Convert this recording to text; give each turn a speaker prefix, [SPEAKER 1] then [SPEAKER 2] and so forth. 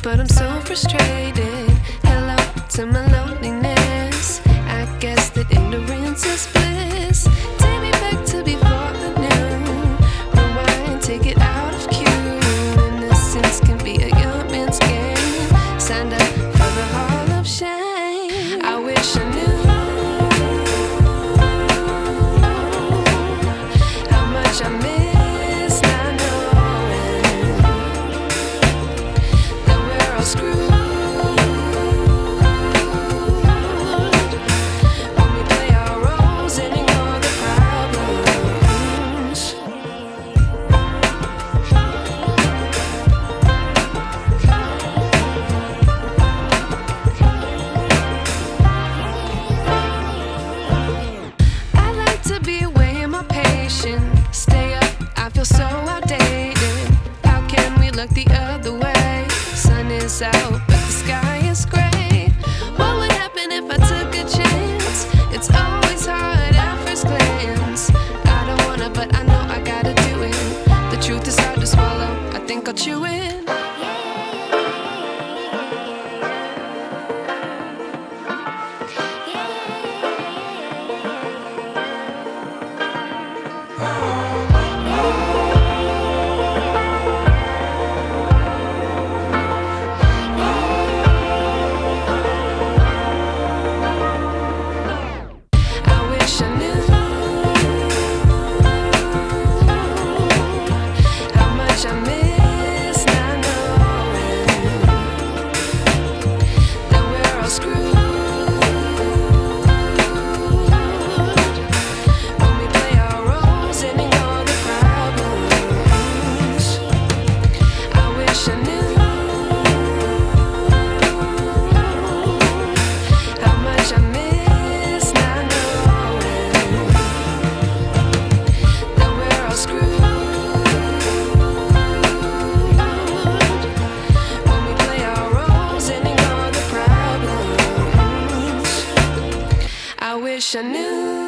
[SPEAKER 1] but I'm so frustrated. Hello to my loneliness. I guess that ignorance is bliss. Take me back to before I knew. Rewind, take it out of cue. Innocence can be a young man's game. Signed up for the hall of shame. I wish I knew how much I miss not knowing that we're all screwed when we play our roles and ignore the problems. I like to be away in my patience. Stay up, I feel so outdated. How can we look the other way? Sun is out, but the sky is gray. What would happen if I took a chance? It's always hard at first glance. I don't wanna, but I know I gotta do it. The truth is hard to swallow, I think I'll chew it. I wish I knew how much I miss not knowing that we're all screwed when we play our roles and ignore the problems. I wish I knew how much I miss not knowing that we're all screwed when we play our roles and ignore the problems. I wish I knew